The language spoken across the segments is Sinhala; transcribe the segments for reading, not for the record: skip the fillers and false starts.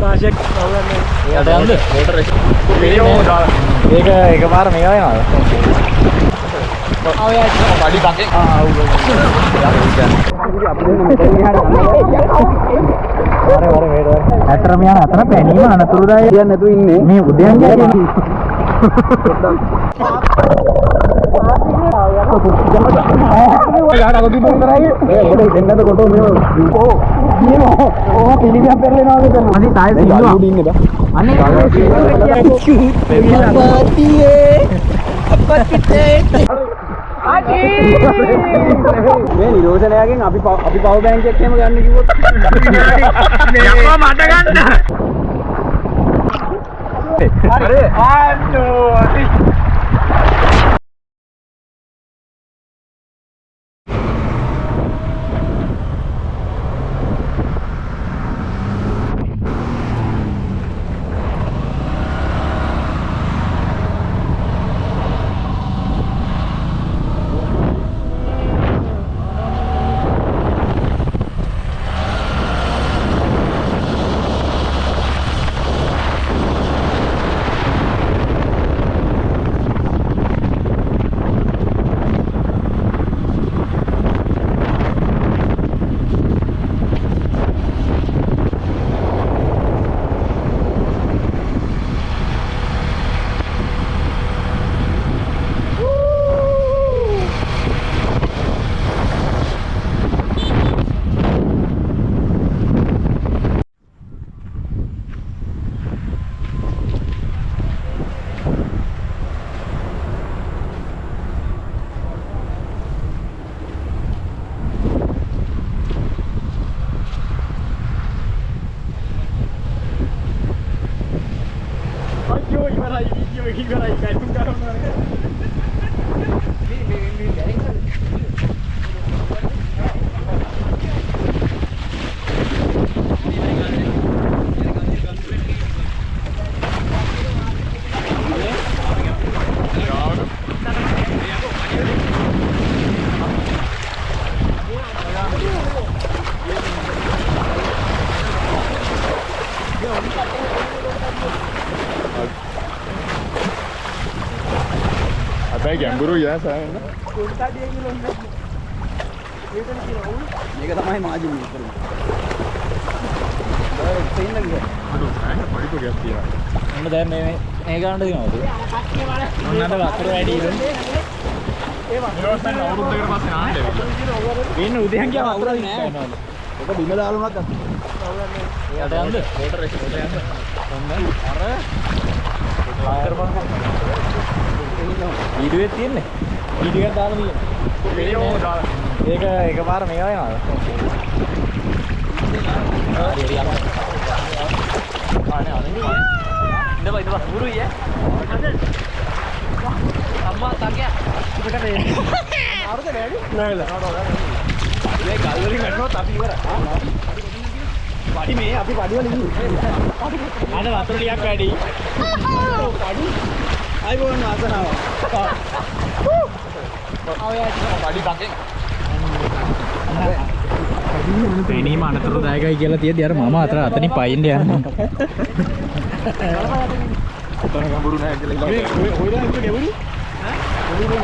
රාශියක් අවුලන්නේ. යට යන්නද? මෝටර එක. වීඩියෝ දාලා. ඒක එකපාර මේවා වෙනවද? පඩි බකේ. ඇතරම යන අතර පැනීම අනතුරුදායක කියන්නේ නැතුව ඉන්නේ. මේ උදයන් කියන්නේ. ගාඩ අගොඩි බොන් කරයි. ඒ මොකද දෙන්නද කොට මේ ඕ පිළිගන්න පෙරලෙනවා නේද? අනි තායි සින්දුවා. අනේ පාටියේ අපිටේ මේ නිරෝධනයගෙන් අපි පවර් බැංක් එකක් එහෙම ගන්න කිව්වොත් යකෝ මට ගන්න. හරි ආන්නෝ Abang gamburu ya saya. මේක තමයි මාජින් එක කරන්නේ. තේින්න ගියා. අඩු නෑ පඩි පොඩියක් තියෙනවා. මොන දැන් මේ ගන්නද දිනවද? මොනවාද වතුර වැඩි ඉන්නේ? නිරෝධන අවුරුද්දකට පස්සේ ආන්නේ. වෙන්න උදයන් ගියා වතුර නෑ. ඔක බිම දාලා උනත් යට යන්න. මෝටර එක යන්න. වීඩියෝ එකක් තියෙන්නේ. වීඩියෝ එකක් දාලා තියෙන්නේ. වීඩියෝ දාලා. ඒක එකපාර මේවා වෙනවද? ඉඳපන් උරුයි ඈ. අම්මා තංගයා. ඉකට මේ. ආරුද නෑනේ. නෑල. මේ ගල් වලින් වැටුනොත් අපි ඉවරයි. පඩි මේ අපි පඩි වල ඉන්නේ. අද වතුර ටිකක් වැඩි. පඩි. අයිබෝන් ආසනාව. පඩි බකේ. පැනීම අනතුරුදායකයි කියලා තියෙද්දි අර මම අතනින් පයින්න යනවා. උතන ගඹුරු නෑ කියලා ඉන්නේ. ඔය දැන් ගෙවුරු?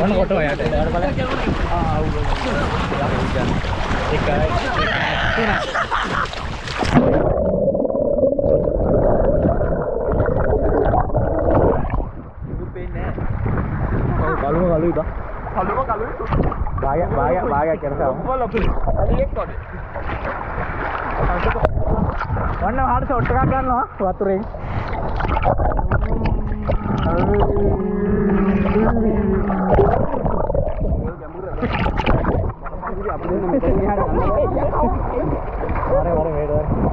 ඔන්න කොට ඔයාට දාන්න බලන්න. කලුයි බා. කලුයි. භාගයක් කරනවා. මොකද අපි? අලි එක් කොටේ. ඔන්න හාඩ ෂොට් එකක් ගන්නවා වතුරෙන්.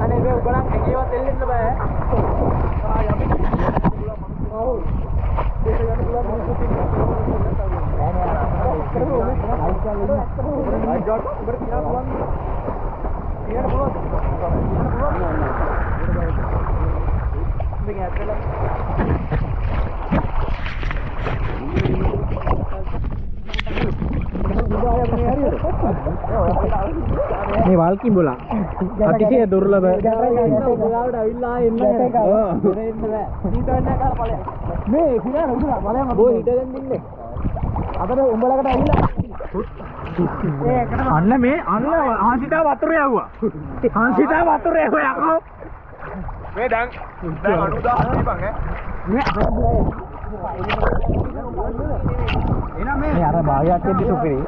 අනේ මේ උගලන් එකේවත් එල්ලෙන්න බෑ. මේ වල් මල් කිඹුලා. අතිශය දුර්ලභ. ගාවට අවිල්ලා එන්න. මේ කිරාන උඩ බලයන් බෝ හිටගෙන ඉන්නේ. අතට උඹලකට ඇවිල්ලා. අන්න මේ අන්න හාන්සිතා වතුර යවුවා. හාන්සිතා වතුර යවුවා යකෝ. මේ දැන් 90,000 දීපන් ඈ. මේ අර භාගයක් දෙන්න සුපිරි.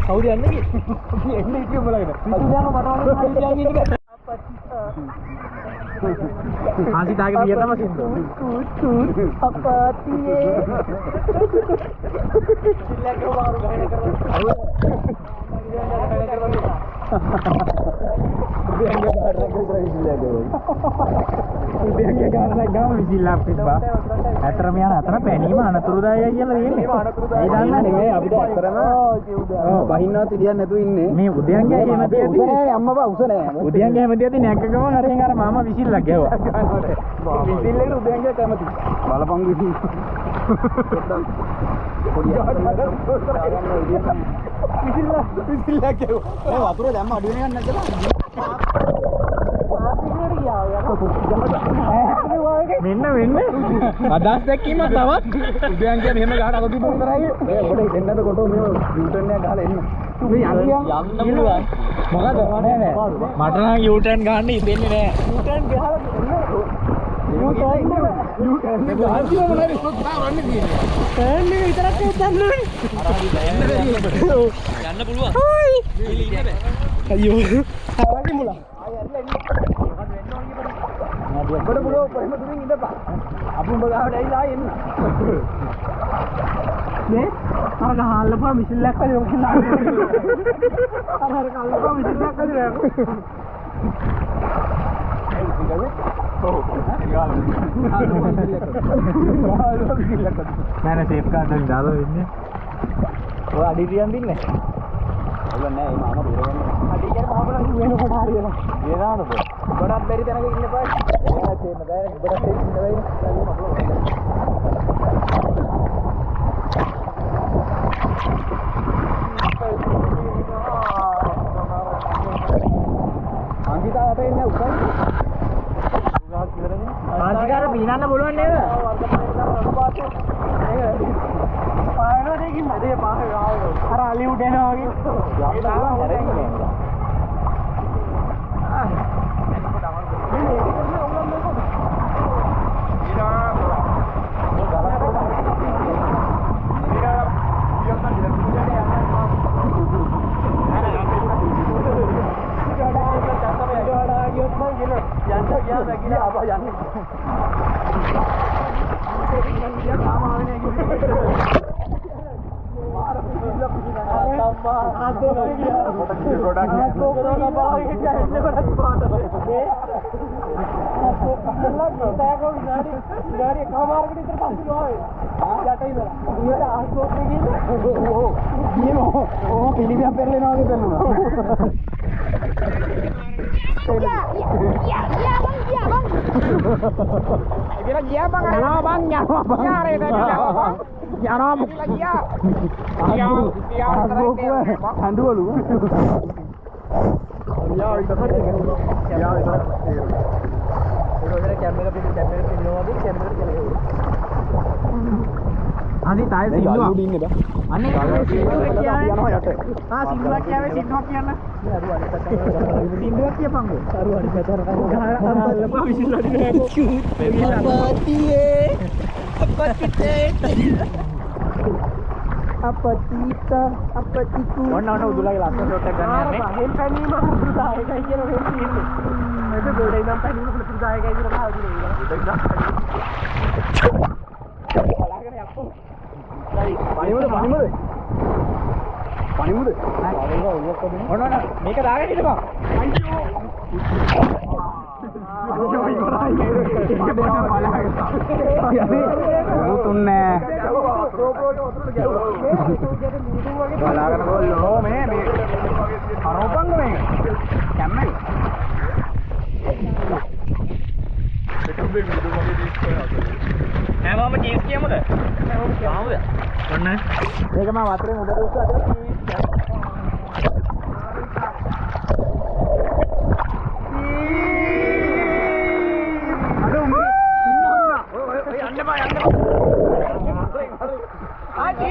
කවුද යන්නේ? එන්නේ ඉතින් උඹලකට. ඉතින් මට ආසිතාගේ පිය තමයි සින්දු. අපතියේ. සිල්ලක වහරු ගහන කරනවා. උදේගේ ගානක් ගාම විසිලා පිටපා. ඇතරම යන අතර පැනීම අනතුරුදායයි කියලා තියෙන්නේ. ඒ දන්නේ නෙවෙයි අපිට ඇතරම බහින්නවත් ඉඩියක් නැතුව ඉන්නේ. මේ උදයන්ගේ හැමතියදී අම්මපා උස නෑ. උදයන්ගේ හැමතියදී නැග්ගම හරියෙන් අර මාමා විසිල්ලා ගැව්වා. විසිල්ලේට උදයන්ගේ කැමති. බලපං විසිල්. විසිල්ලා ගැව්වා. ඒ වතුර දැම්ම අඩු වෙන එකක් නැද්ද? මෙන්න අදහස් දැක්කීම තවත් උදයන් කියන්නේ මෙහෙම ගහන අත තිබුණ කරයි ඒ පොඩේ දෙන්නද කොට මේ යූටර්න් එක ගහලා එන්න මේ යන්න පුළුවන් මොකද නෑ මට නම් යූටර්න් ගහන්න ඉතින්නේ නෑ යූටර්න් ගහලා යූටර්න් ගහලා මොනවද සොත්තා වන්නේ කියන්නේ ටර්න් එක විතරක් උත්තන්නේ යන්න පුළුවන් හොයි ඉන්න බෑ අයියෝ හරි මුලා ඔබට පුළුවන් කොහෙම දුරින් ඉඳපන්. අපි උඹ ගාවට ඇවිල්ලා එන්න. මේ අර ගහල්ලපුවා මිසිල්ලක් කරේ ඔක නා. අර කල්ලපුවා මිසිල්ලක් කරේ. නෑ සේෆ් කාඩ් එකක් දාලා ඉන්නේ. ඔය අඩි තියන් දින්නේ. ඔය නෑ මාම බේරගන්නේ. අඩි කියන මාම නම් වෙනකොට හරියනවා. වෙනවද? ගොඩක් බැරි තැනක ඉන්න බෑ. ඒක තේන්න බෑ. ගොඩක් තේන්න බෑ. අංගිතාවට එන්නේ උසයි. ආන්තිකාර පීනන්න බලන්න නේද? පායනවා දෙකින් මැදේ පාහේ ආවෝ. අර අලි උඩ එනවා වගේ. Nanti tayo sinua. Ane sinua යට. Ah sinua කියාවේ sinua කියන්න. sinua කියපන් ගෝ. අරු අර කතර ලපා විසිලා දිනේ. අපතියේ අපතිතේ. අපතිතා අපතිතු. ඔන්න උදුලගේ ලස්සන ෂොට් එකක් ගන්න යන්නේ. හෙල් පැනීම පුරුදායකයි කියන හෙල් තියෙන්නේ. මේක ගොඩේ නම් පැනීම පුරුදායකයි කියලා භාවිතේ ඉන්නවා. බලාගෙන යප්පෝ. පණිමුද? ඔන්න මේක දාගෙන ඉඳපන්. අයියෝ. තුන්නේ. බලාගෙන ගොල්ලෝ මේ අරෝපංග මේක. කැම්මයි. හැමෝම චීස් කියමුද? ආමුද? ඔන්න. මේක මම වතුරෙන් උඩට උස්සලා අතට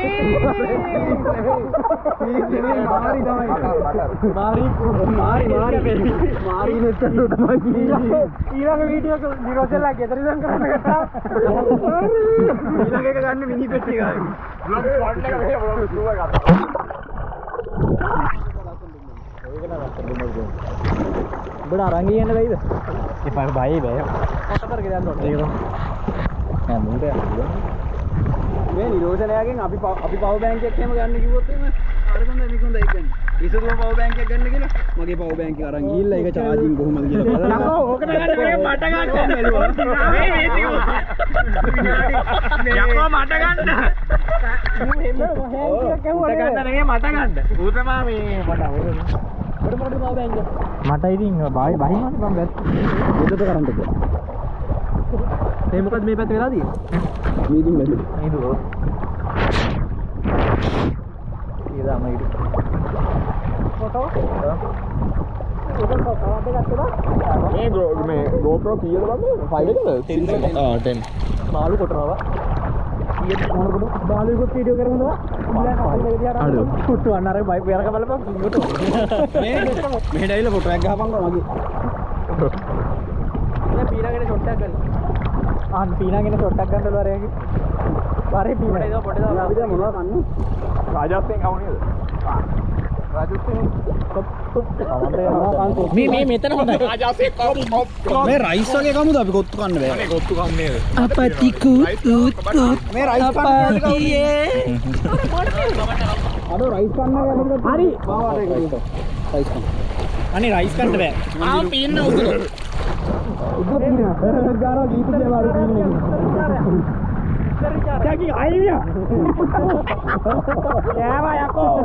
බඩ අරන් ගියන්න බැයිද? එපා බයි බෑ. කොටතර ගෙදන්න ඕනේ. ඒක තමයි. නෑ මුන්ට මේ නිරෝධනයාගෙන් අපි පවර් බැංක් එකක් එහෙම ගන්න කිව්වොත් එහෙම අර කොන්ද මේක හොඳයි කියන්නේ. ඉස්සුව පවර් බැංක් එකක් ගන්න කියලා මගේ පවර් බැංක් එක අරන් ගිහිල්ලා ඒක charging කොහොමද කියලා බලන්න. යකෝ ඕකට ගන්න මේ මට ගන්න බැලුවා. මේ මේක. යකෝ මට ගන්න. මම හෙන්න හැන්ඩ් කියුවා නේ. ගන්න නෙමෙයි මට ගන්න. ඌ තමයි මේ මට පවර් බැංක් එක. මට ඉතින් බහින්නනේ මම බැත්. උඩට කරන්ට් එක. මේ මොකද මේ පැත්ත වෙලා තියෙන්නේ? මීටින් බැලුවා. නේද? ඉතින් තමයි ෆොටෝ මේ GoPro කීයද බන්නේ? 5 එකද? 10. මාළු කොටනවා. ඊයේ මොන කොට මාළුවෙකුත් වීඩියෝ කරනවා. අඩෝ. කුට්ටු අන්න අර බයික් වෙරක බලපන් කුට්ටු. මෙහෙට ඇවිල්ලා ෆොටෝ එකක් ගහපන්කෝ මගේ. ඉතින් පීනාගෙන ෂොට් එකක් ගන්න. පීනාගෙන ෂොට් එකක් ගන්නවල වරේගේ. වරේ පීනා. පොඩේ දාලා අපි දැන් මොනවද කන්නේ? රාජස්තෙන් කවු නේද? රාජස්තෙන් මේ මෙතන හොඳයි. රාජස්තෙන් කවු මේ රයිස් වගේ කමුද අපි කොත්තු කන්න බෑ. අනේ කොත්තු කම් නේද? අපති මේ රයිස් කන්න අර රයිස් කන්න හරි. රයිස් කන්න. අනේ රයිස් කන්න බෑ. පීන්න උදුර. උදුර පීන්න. ගාරෝ ගීත දේවාරු පීන්න. Jagi ayo. Siapa ya kok?